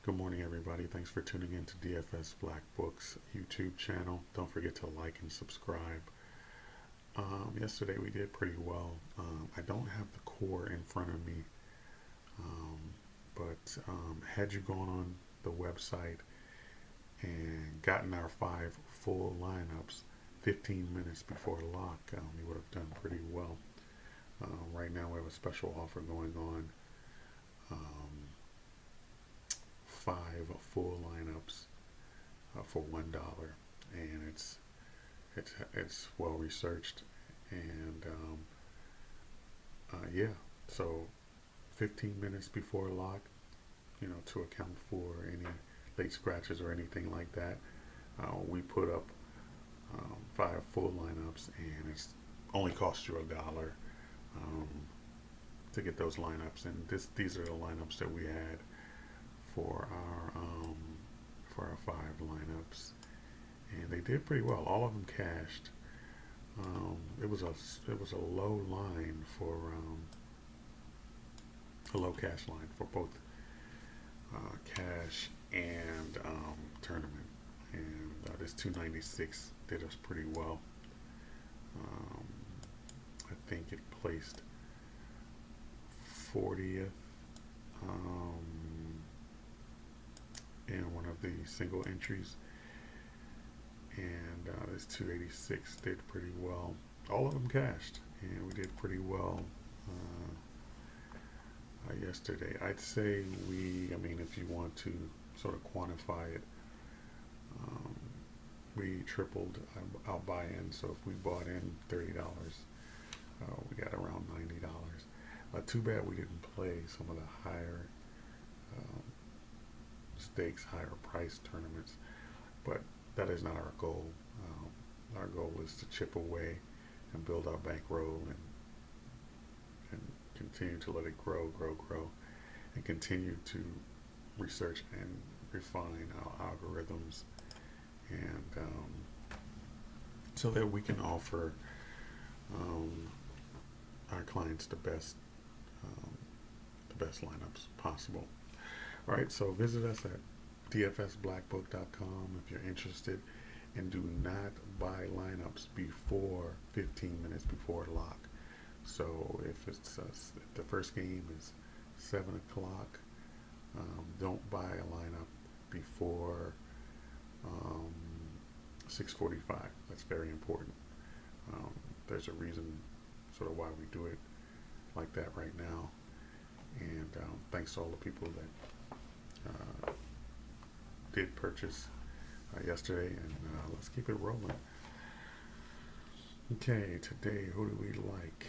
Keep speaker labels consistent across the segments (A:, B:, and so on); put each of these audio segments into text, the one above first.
A: Good morning, everybody. Thanks for tuning in to DFS Black Books YouTube channel. Don't forget to like and subscribe. Yesterday we did pretty well. I don't have the core in front of me, um, but had you gone on the website and gotten our 5 full lineups 15 minutes before lock, you would have done pretty well. Right now we have a special offer going on. Um, 5 full lineups for $1, and it's well researched, and yeah. So 15 minutes before lock, to account for any late scratches or anything like that, we put up 5 full lineups, and it's only cost you $1 um, to get those lineups. And these are the lineups that we had for our 5 lineups, and they did pretty well. All of them cashed. It was a low line for a low cash line for both cash and tournament, and this 296 did us pretty well. Um, I think it placed 40th. In one of the single entries, and this 286 did pretty well. All of them cashed, and we did pretty well yesterday. I'd say if you want to sort of quantify it, um, we tripled our buy-in. So if we bought in $30, we got around $90. Too bad we didn't play some of the higher um, stakes, higher price tournaments, but that is not our goal. Our goal is to chip away and build our bankroll, and continue to let it grow, and continue to research and refine our algorithms, and so that we can offer our clients the best lineups possible. All right, so visit us at dfsblackbook.com if you're interested, and do not buy lineups before 15 minutes before lock. So if if the first game is 7 o'clock, don't buy a lineup before 6:45. That's very important. There's a reason sort of why we do it like that right now, and thanks to all the people that did purchase yesterday, and let's keep it rolling. Okay, today, who do we like?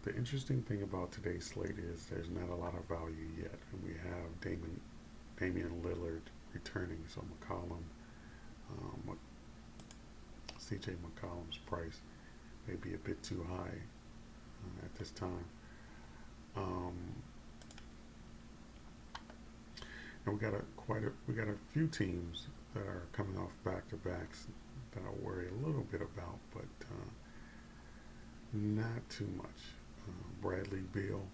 A: The interesting thing about today's slate is there's not a lot of value yet, and we have Damian Lillard returning, so CJ McCollum's price may be a bit too high at this time. And we got a few teams that are coming off back-to-backs that I worry a little bit about, but not too much. Bradley Beal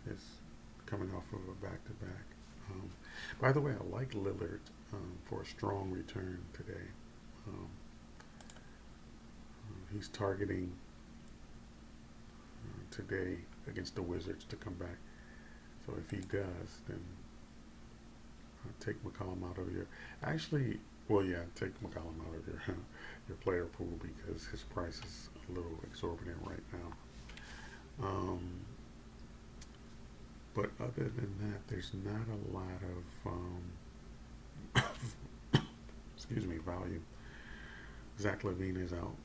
A: is coming off of a back-to-back. By the way, I like Lillard for a strong return today. He's targeting today against the Wizards to come back. So if he does, then take McCollum out of your. Actually, well, yeah, take McCollum out of your player pool, because his price is a little exorbitant right now. But other than that, there's not a lot of value. Zach LaVine is out,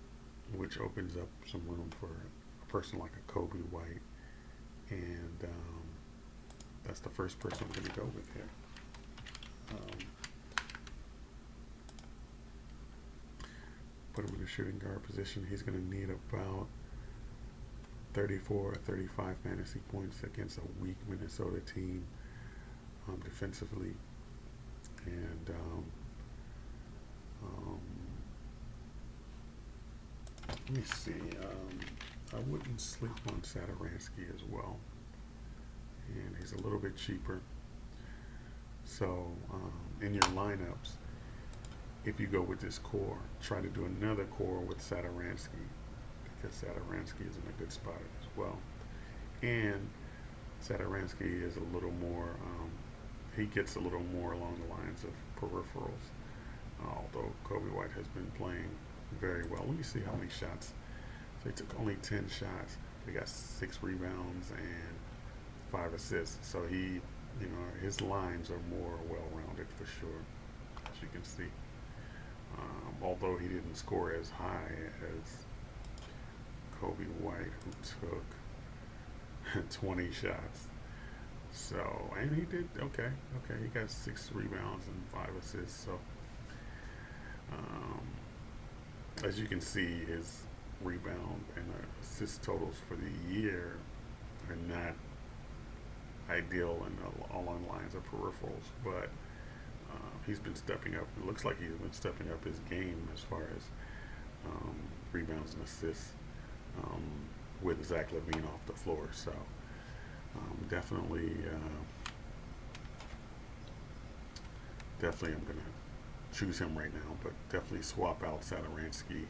A: which opens up some room for a person like a Kobe White, and that's the first person I'm going to go with here. Put him in a shooting guard position. He's going to need about 34 or 35 fantasy points against a weak Minnesota team defensively, and let me see. I wouldn't sleep on Satoransky as well. is a little bit cheaper. So in your lineups, if you go with this core, try to do another core with Saturansky, because Saturansky is in a good spot as well. And Saturansky is a little more, he gets a little more along the lines of peripherals, although Kobe White has been playing very well. Let me see how many shots. So he took only 10 shots. He got 6 rebounds and 5 assists. So he, his lines are more well-rounded for sure, as you can see. Although he didn't score as high as Kobe White, who took 20 shots. So, and he did okay. He got 6 rebounds and 5 assists. So, as you can see, his rebound and assist totals for the year are not ideal and along the lines of peripherals, but he's been stepping up. It looks like he's been stepping up his game as far as rebounds and assists with Zach LaVine off the floor. So definitely I'm going to choose him right now, but definitely swap out Saturansky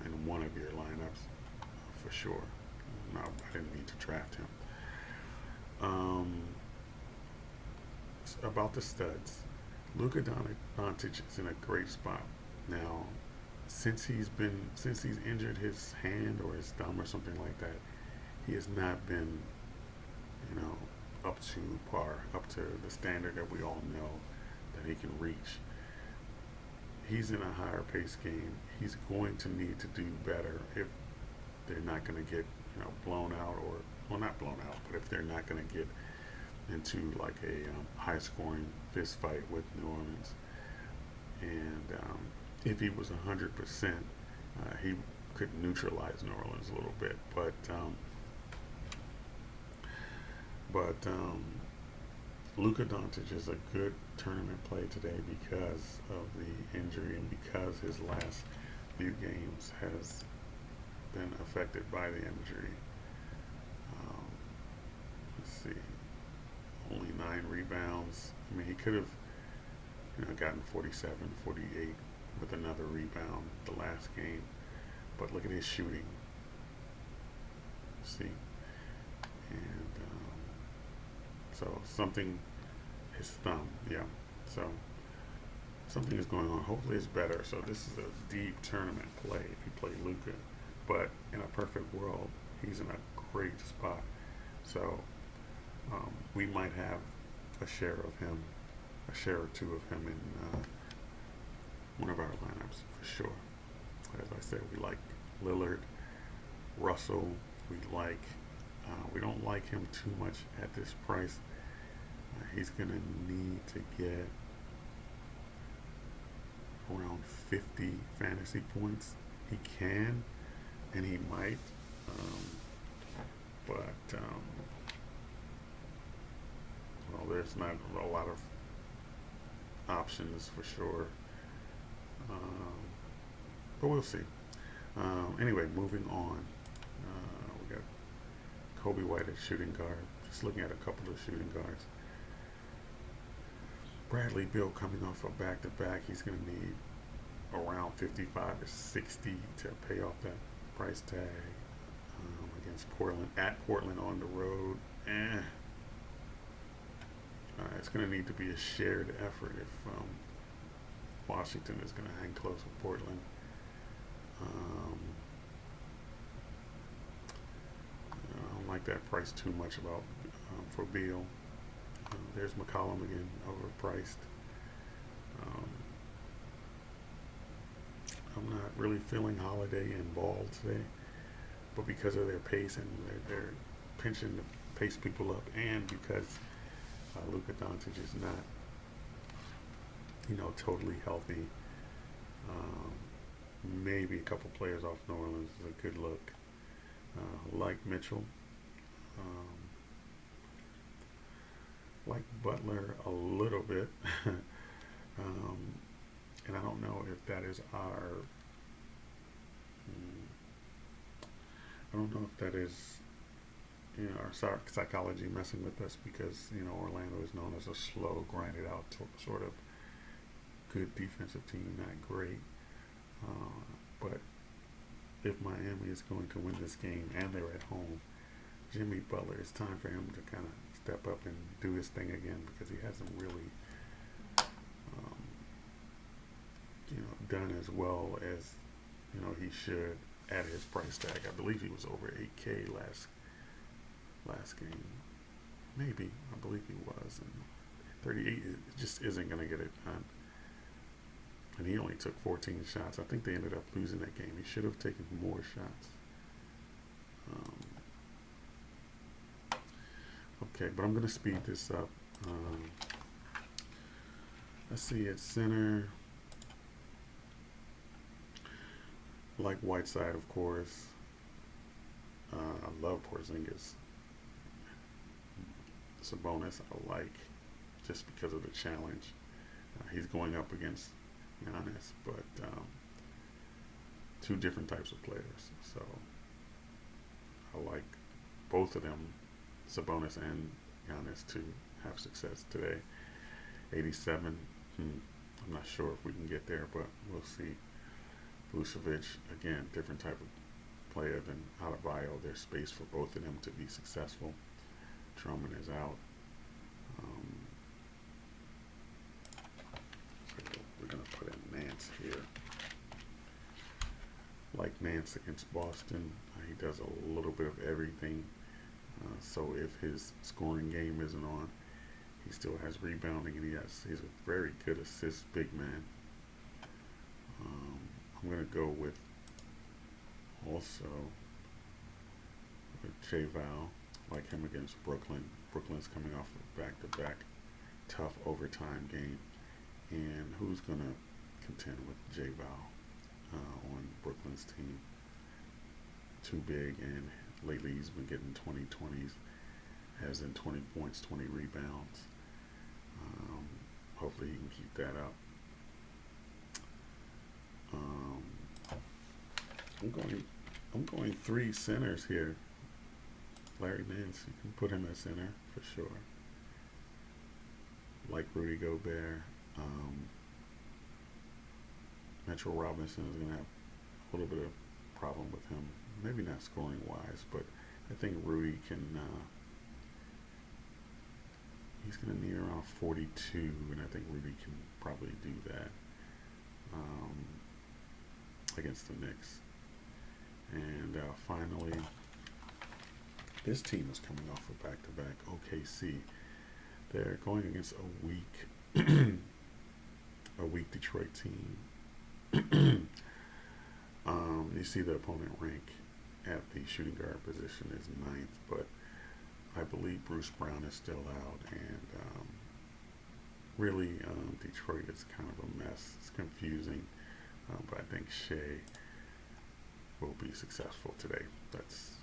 A: in one of your lineups for sure. No, I didn't need to draft him. About the studs, Luka Doncic is in a great spot now. Since he's injured his hand or his thumb or something like that, he has not been, up to par, up to the standard that we all know that he can reach. He's in a higher pace game. He's going to need to do better if they're not going to get, blown out, or, well, not blown out, but if they're not going to get into like a high scoring fist fight with New Orleans. And if he was 100%, he could neutralize New Orleans a little bit. But Luka Doncic is a good tournament play today because of the injury and because his last few games has been affected by the injury. Let's see, only 9 rebounds. I mean, he could have, gotten 47, 48 with another rebound the last game. But look at his shooting. See, and so something, his thumb, yeah. So something is going on. Hopefully it's better. So this is a deep tournament play if you play Luka. But in a perfect world, he's in a great spot. So we might have a share or two of him in one of our lineups for sure. As I said, we like Lillard, Russell. We don't like him too much at this price. He's gonna need to get around 50 fantasy points. He can, and he might, but there's not a lot of options for sure. But we'll see. Anyway, moving on. We got Kobe White at shooting guard. Just looking at a couple of shooting guards. Bradley Beal coming off a back-to-back. He's going to need around 55 or 60 to pay off that price tag against Portland. At Portland on the road. It's going to need to be a shared effort if Washington is going to hang close with Portland. I don't like that price too much for Beal. There's McCollum again, overpriced. I'm not really feeling Holiday and Ball today, but because of their pace and they're pinching to pace people up, and because Luka Doncic is not, totally healthy. Maybe a couple players off New Orleans is a good look. Like Mitchell. Like Butler a little bit. And I don't know if that is our psychology messing with us because Orlando is known as a slow, grinded out sort of good defensive team, not great. But if Miami is going to win this game and they're at home, Jimmy Butler, it's time for him to kind of step up and do his thing again because he hasn't really, done as well as he should at his price tag. I believe he was over 8K last game. Maybe I believe he was, and 38 just isn't going to get it done. And he only took 14 shots. I think they ended up losing that game. He should have taken more shots. Okay, but I'm going to speed this up. Let's see, at center, like Whiteside, of course. I love Porzingis. Sabonis I like just because of the challenge. He's going up against Giannis, but two different types of players. So I like both of them, Sabonis and Giannis, to have success today. 87. I'm not sure if we can get there, but we'll see. Vucevic, again, different type of player than Adebayo. There's space for both of them to be successful. Drummond is out. So we're going to put in Nance here. Like Nance against Boston, he does a little bit of everything. So if his scoring game isn't on, he still has rebounding, and he's a very good assist big man. I'm going to go with also with J-Val, like him against Brooklyn. Brooklyn's coming off a back-to-back tough overtime game. And who's going to contend with J-Val on Brooklyn's team? Too big, and lately he's been getting 20-20s, has in 20 points, 20 rebounds. Hopefully he can keep that up. I'm going three centers here. Larry Nance, you can put him at center for sure. Like Rudy Gobert. Mitchell Robinson is going to have a little bit of problem with him. Maybe not scoring wise, but I think Rudy can. He's going to need around 42, and I think Rudy can probably do that against the Knicks. And finally, this team is coming off a back-to-back. OKC. They're going against a weak Detroit team. You see the opponent rank at the shooting guard position is 9th, but I believe Bruce Brown is still out, and really Detroit is kind of a mess. It's confusing, but I think Shea will be successful today. That's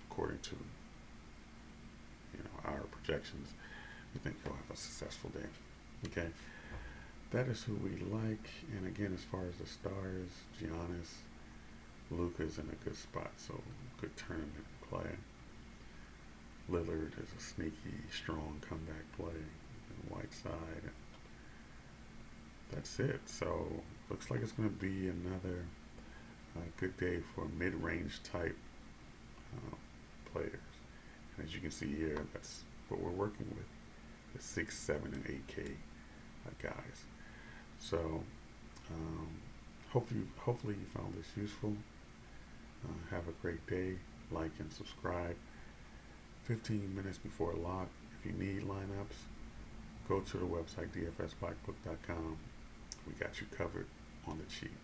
A: according to our projections. We think he'll have a successful day. Okay, that is who we like. And again, as far as the stars, Giannis, Luka's in a good spot, so good tournament play. Lillard is a sneaky, strong comeback play. And Whiteside. That's it. So looks like it's going to be another good day for mid-range type players. And as you can see here, that's what we're working with: the 6, 7, and 8K guys. So hopefully you found this useful. Have a great day. Like and subscribe. 15 minutes before lock. If you need lineups, go to the website dfsblackbook.com. We got you covered on the cheap.